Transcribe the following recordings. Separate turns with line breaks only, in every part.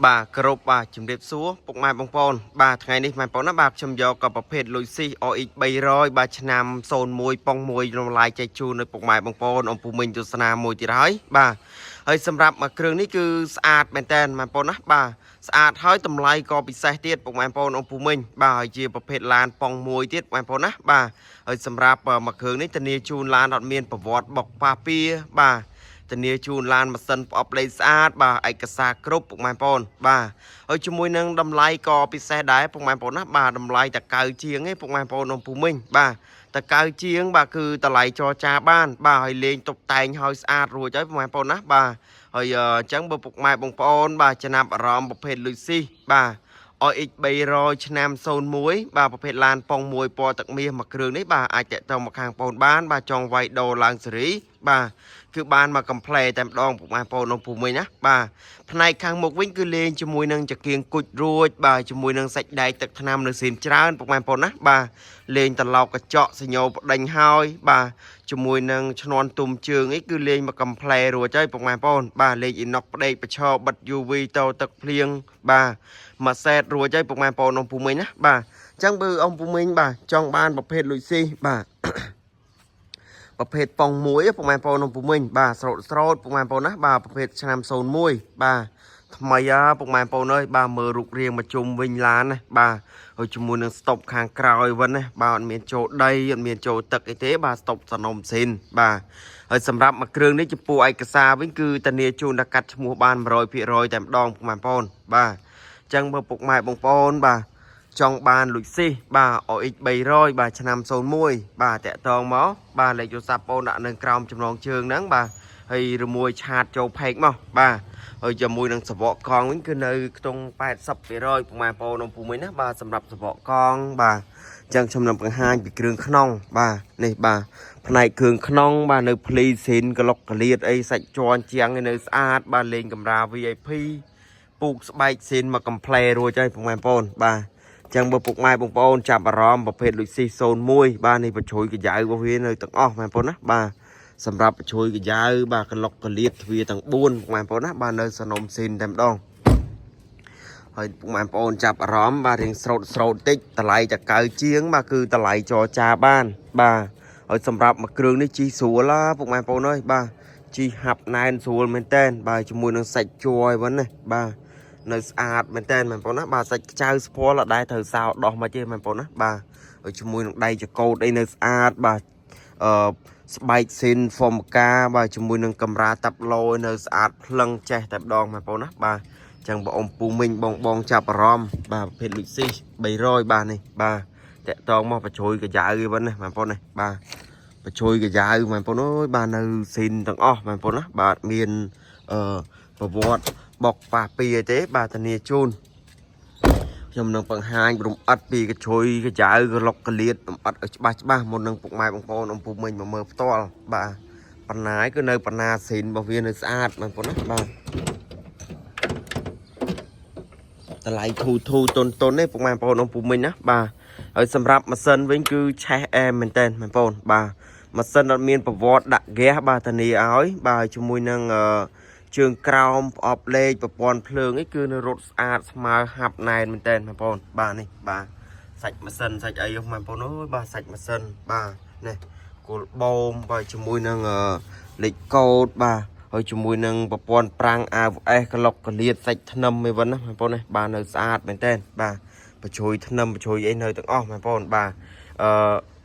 bà cướp bà chìm đẹp xuống bụng mai bông pon bà ngàyនេះmai pon nó bà chìm gió cóประเภท lùi xì ox 300bàឆ្នាំโซน មួយ ปอง មួយ ลง ลาย ใจ ชู ใน บก ไม้ บง ปอน อง ปู មិញ ទស្សនា មួយ ទៀត ហើយ បាទ ហើយ សម្រាប់ មួយ គ្រឿង នេះ គឺ ស្អាត មែនតើ ម៉ែ បង ណា បាទ ស្អាត ហើយ តម្លៃ ក៏ ពិសេស ទៀត បក ម៉ែ បង อง ปู មិញ បាទ ហើយ ជា ប្រភេទ ឡាន ប៉ង មួយ ទៀត ម៉ែ បង ណា បាទ ហើយ សម្រាប់ មួយ គ្រឿង នេះ ធានា ជូន ឡាន អត់ មាន ប្រវត្តិ បុក ប៉ះ ពៀ បាទ ធានា ជូន ឡាន ម៉ាស៊ីន ប្រអប់ លេខ ស្អាត បាទ ឯកសារ គ្រប់ ពុក ម៉ែ បង បាទ ហើយ ជាមួយ នឹង តម្លៃ ក៏ ពិសេស ដែរ ពុក ម៉ែ បង ណា បាទ តម្លៃ តកៅ ជាង ឯង ពុក ម៉ែ បង อง ปู មិញ បាទ តកៅ ជាង បាទ គឺ តម្លៃ ចរចា បាន បាទ ហើយ លេង តុបតែង ហើយ ស្អាត រួច ហើយ ពុក ម៉ែ បង ណា បាទ ហើយ អញ្ចឹង បើ ពុក ម៉ែ បងប្អូន បាទ ចំណាប់ អារម្មណ៍ ប្រភេទ លុយស៊ី បាទ OX 300 ឆ្នាំ 01 បាទ ប្រភេទ ឡាន ប៉ង មួយ ពណ៌ ទឹកមាស មួយ គ្រឿង នេះ បាទ អាច តាក់ទង មក ខាង បង បាន បាទ ចង់ វាយ ដូរ ឡើង សេរី បាទ គឺ បាន មក កំ ផ្លែ តែ ម្ដង ពុក ម៉ែ បង อง ปู មិញ ណា បាទ ផ្នែក ខាង មុខ វិញ គឺ លេង ជាមួយ នឹង ចង្គៀង គុជ រួច បាទ ជាមួយ នឹង សាច់ ដែក ទឹក ថ្នាំ នៅ សៀន ច្រើន ពុក ម៉ែ បង ណា បាទ លេង ត្រឡោក កញ្ចក់ សញ្ញោ ប្តេញ ហើយ បាទ ជាមួយ នឹង ឈ្នាន់ ទុំ ជើង អី គឺ លេង មក កំ ផ្លែ រួច ហើយ ពុក ម៉ែ បង បាទ លេង អ៊ីណុក ផ្ដេក ប្រឈរ បិទ UV តោ ទឹក ភ្លៀង បាទ មក សេត រួច ហើយ ពុក ម៉ែ បង อง ปู មិញ ណា បាទ អញ្ចឹង បើ อง ปู មិញ បាទ ចង់ បាន ប្រភេទ លុយស៊ី បាទ ប្រភេទ ប៉ង មួយ ពុក ម៉ែ បង อง ปู មិញ បាទ ស្រោត ពុក ម៉ែ បង ណា បាទ ប្រភេទ ឆ្នាំ 01 បាទ ថ្មី ពុក ម៉ែ បង អើយ បាទ មើល រូបរាង មក ជុំ វិញ ឡាន ណា បាទ ហើយ ជាមួយ នឹង ស្តុប ខាង ក្រោយ វិញ ណា បាទ អត់ មាន ចូល ដី អត់ មាន ចូល ទឹក អី ទេ បាទ ស្តុប សនំ ស៊ីន បាទ ហើយ សម្រាប់ មួយ គ្រឿង នេះ ចំពោះ ឯកសារ វិញ គឺ ធានា ជូន ដល់ កាត់ ឈ្មោះ បាន 100% តែ ម្ដង ពុក ម៉ែ បង បាទ អញ្ចឹង បើ ពុក ម៉ែ បងប្អូន បាទ ចង់ បាន លុយស៊ី បាទ OX 300 បាទ ឆ្នាំ 01 បាទ តាក់ទង មក បាទ លេខ ទូរស័ព្ទ បង ដាក់ នៅ ក្រោម ចំណង ជើង ហ្នឹង បាទ ហើយ ឬ មួយ ឆាត ចូល ផេក មក បាទ ហើយ ជាមួយ នឹង សបក កង់ វិញ គឺ នៅ ខ្ទង់ 80% ពុក ម៉ែ បង อง ปู មិញ ណា បាទ សម្រាប់ សបក កង់ បាទ អញ្ចឹង ខ្ញុំ នឹង បង្ហាញ ពី គ្រឿង ក្នុង បាទ នេះ បាទ ផ្នែក គ្រឿង ក្នុង បាទ នៅ ភ្លី ស៊ីន ក្លុក កលៀត អី សាច់ ជាន់ ជាង នៅ ស្អាត បាទ លេង កម្រាល VIP ពូក ស្បែក ស៊ីន មក កំ ផ្លែ រួច ហើយ ពុក ម៉ែ បង បាទ អញ្ចឹង បើ ពុក ម៉ែ បងប្អូន ចាប់ អារម្មណ៍ ប្រភេទ លុយស៊ី 01 បាទ នេះ បញ្ជ្រួយ កញ្ចៅ របស់ វា នៅ ទាំង អស់ ម៉ែ បង ណា បាទ សម្រាប់ បញ្ជ្រួយ កញ្ចៅ បាទ ក្លុក កលៀត ទ្វារ ទាំង 4 ពុក ម៉ែ បង ណា បាទ នៅ សនំ ស៊ីន តែ ម្ដង ហើយ ពុក ម៉ែ បង ចាប់ អារម្មណ៍ បាទ រៀង ស្រោត តិច តម្លៃ តកៅ ជាង បាទ គឺ តម្លៃ ចរចា បាន បាទ ហើយ សម្រាប់ មួយ គ្រឿង នេះ ជី ស្រួល ពុក ម៉ែ បង អើយ បាទ ជី ហាប់ ណែន ស្រួល មែនតើ បាទ ជាមួយ នឹង សាច់ ជ័រ អី វិញ ណា បាទ នៅ ស្អាត មែនតើ ម៉ែ បង ណា បាទ សាច់ ខ្ចៅ ស្ពាល់ អត់ ដែរ ត្រូវ សោ ដោះ មក ទេ ម៉ែ បង ណា បាទ ហើយ ជាមួយ នឹង ដៃ ចកោត អី នៅ ស្អាត បាទ ស្បែក ស៊ីន ហ្វមកា បាទ ជាមួយ នឹង កម្រាល តាប់ឡូ នៅ ស្អាត ភ្លឹង ចេះ តែ ម្ដង ម៉ែ បង ណា បាទ អញ្ចឹង បង อง ปู មិញ បង ចាប់ អារម្មណ៍ បាទ ប្រភេទ លុយស៊ី 300 បាទ នេះ បាទ តាក់ទង មក បញ្ជ្រួយ កញ្ចៅ វិញ ណា ម៉ែ បង ណា បាទ បញ្ជ្រួយ កញ្ចៅ ម៉ែ បង អើយ បាទ នៅ ស៊ីន ទាំង អស់ ម៉ែ បង ណា បាទ មាន ប្រវត្តិ បុក ប៉ះ ពៀ ទេ បាទ ធានា ជូន ខ្ញុំ នឹង បង្ហាញ រំអិត ពី កញ្ជ្រួយ កញ្ចៅ ក្លុក កលៀត រំអិត ឲ្យ ច្បាស់ មុន នឹង ពុក ម៉ែ បងប្អូន อง ปู មិញ មក មើល ផ្ទាល់ បាទ បណ្ណាយ គឺ នៅ បណ្ណា ស៊ីន របស់ វា នៅ ស្អាត ម៉ែ បង ណា បាទ តម្លៃ ធូរ តុន ទេ ពុក ម៉ែ បងប្អូន อง ปู មិញ ណា បាទ ហើយ សម្រាប់ ម៉ាស៊ីន វិញ គឺ ឆេះ អែម មែនតើ ម៉ែ បង បាទ ម៉ាស៊ីន អត់ មាន ប្រវត្តិ ដាក់ ហ្គាស បាទ ធានា ឲ្យ បាទ ជាមួយ នឹង ជើង ក្រោម ប្រអប់ លេខ ប្រព័ន្ធ ភ្លើង អី គឺ នៅ រត់ ស្អាត ស្មើ ហាប់ ណែន មែនតើ ម៉ែ បង បាទ នេះ បាទ សាច់ ម៉ាស៊ីន សាច់ អី ម៉ែ បង អើយ បាទ សាច់ ម៉ាស៊ីន បាទ នេះ គល់ បូម បាទ ជាមួយ នឹង លេខ កូដ បាទ ហើយ ជាមួយ នឹង ប្រព័ន្ធ ប្រាំង ABS ក្លុក កលៀត សាច់ ធ្នឹម អី វិញ ណា ម៉ែ បង ណា បាទ នៅ ស្អាត មែនតើ បាទ បញ្ជ្រួយ ធ្នឹម បញ្ជ្រួយ អី នៅ ទាំង អស់ ម៉ែ បង បាទ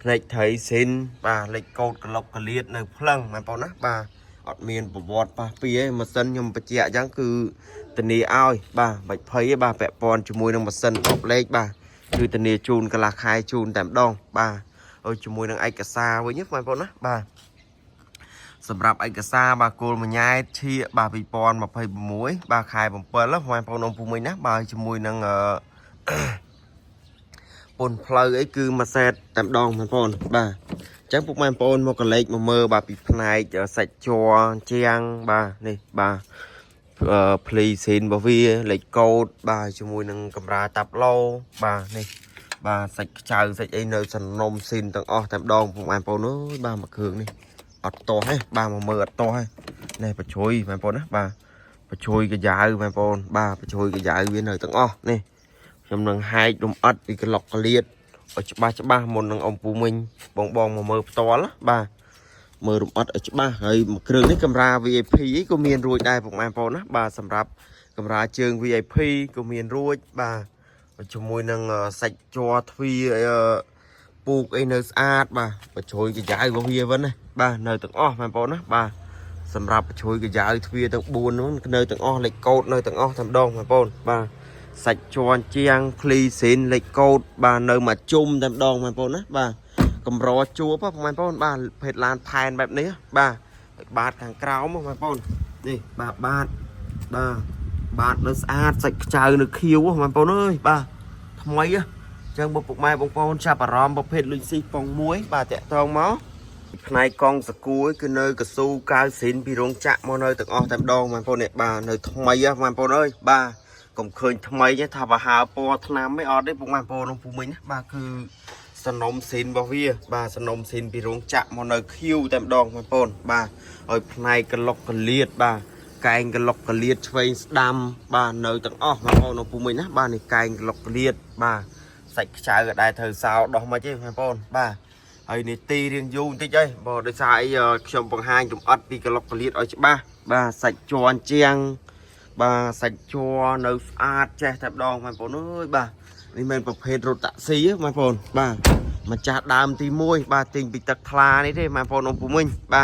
ផ្នែក ត្រី ស៊ីន បាទ លេខ កូដ ក្លុក កលៀត នៅ ភ្លឹង ម៉ែ បង ណា បាទ អត់ មាន ប្រវត្តិ ប៉ះ ពៀ ទេ ម៉ាស៊ីន ខ្ញុំ បញ្ជាក់ អញ្ចឹង គឺ ធានា ឲ្យ បាទ បាច់ ភ័យ ទេ បាទ ពាក់ព័ន្ធ ជាមួយ នឹង ម៉ាស៊ីន ប្រអប់ លេខ បាទ គឺ ធានា ជូន កន្លះ ខែ ជូន តែ ម្ដង បាទ ហើយ ជាមួយ នឹង ឯកសារ វិញ ម៉ែ បង ណា បាទ សម្រាប់ ឯកសារ បាទ គោល មួយ ញ៉ែត ឈៀក បាទ 2026 បាទ ខែ 7 ម៉ែ បង อง ปู មិញ ណា បាទ ជាមួយ នឹង ពន្ធ ផ្លូវ អី គឺ មួយ សេត តែ ម្ដង ម៉ែ បង បាទ អញ្ចឹង ពុក ម៉ែ បង មក កលេច មក មើល បាទ ពី ផ្នែក សាច់ ជ័រ ជាង បាទ នេះ បាទ ភ្លី ស៊ីន របស់ វា លេខ កូដ បាទ ជាមួយ នឹង កម្រាល តាប់ឡូ បាទ នេះ បាទ សាច់ ខ្ចៅ សាច់ អី នៅ សនំ ស៊ីន ទាំង អស់ តែ ម្ដង ពុក ម៉ែ បង អើយ បាទ មួយ គ្រឿង នេះ អត់ ទាស់ ទេ បាទ មក មើល អត់ ទាស់ ទេ នេះ បញ្ជ្រួយ ម៉ែ បង ណា បាទ ประชยกระยาแม่ปอนบ้าประชยกระยาเวียนเลยตั้งอ้อนี่จำนวนให้ดมอัดอีกหลอกกระเลียดจะบ้ามนนังองปูมิงบองมาเมื่อตัวละบ้าเมื่อดมอัดจะบ้าเฮ้ยเครื่องนี้กำรา VIP ก็มีนรวยได้พวกแม่ปอนนะบ้าสำหรับกำราเชิง VIP ก็มีนรวยบ้าจมวยนังใส่จอทวีปลูกไอเนอร์สอาร์บ้าประชยกระยาก็เวียวันนะบ้าเนยตั้งอ้อแม่ปอนนะบ้าสำหรับช่วยกระยาทวีตั้งบุญนู้นเนยตั้งอ้อเหล็กโกดเนยตั้งอ้อทำดองมาปนบ้าใส่จวนเจียงคลีสินเหล็กโกดบ้าเนยมาจุ่มทำดองมาปนนะบ้ากำรอจัวป่ะมาปนบ้าเผ็ดลานแทนแบบนี้บ้าบาดทางกราวมาปนนี่บ้าบาดเนยสะอาดใส่ใจเนยคิ้วมาปนเอ้ยบ้าทำไมอะจังบุปผาบงปนชาปรอมประเภทลุยซีปองมวยบ้าแตะทองม้อในกองสกูคือเนยกระซูกาวสินพี่รงจะมอเนยตึกออแตมดองมันพอเนี่ยบ้าเนยทำไมอะมันพอเนยบ้าก็เคยทำไมเนี่ยถ้าว่าหาปอทนามไม่ออดได้พวกมันพอน้องผู้มินบ้าคือสนมสินบ่เวียบ้าสนมสินพี่รงจะมอเนยคิวแตมดองมันพอบ้าเอ้ยในกระลอกกระเลียดบ้าไก่กระลอกกระเลียดช่วยดำบ้าเนยตึกออมันพอน้องผู้มินนะบ้าในไก่กระลอกกระเลียดบ้าใส่ชายก็ได้เธอสาวดอกมาเจ้มันพอบ้าไอ้นี่ตีเรียงยูนที่ใจบอกได้ใช้ชมบังหางจุ่มอัดปีกระลอกกระเลียดเอาใช่บ้าใส่จวนเจียงบ้าใส่จวนเนื้ออาดแช่แทบดองมันปนเอ้ยบ้านี่มันประเภทรถตักซีมันปนบ้ามันจะดามตีมวยบ้าติงปีตะคลานี่ได้มันปนองปูมิงบ้า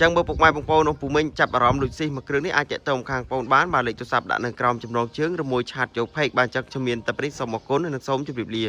จังเบอร์ปกไม้ปงปนองปูมิงจับอารมณ์ลุยซีมาเครื่องนี้อาจจะตรงคางปนบ้านบ้าเลยจะสับด่านในกรอมจำลองเชื้อระมวยชาติโยกเพกบ้านจักชเมียนตะปริสมกุลในนักสมจุดเรีย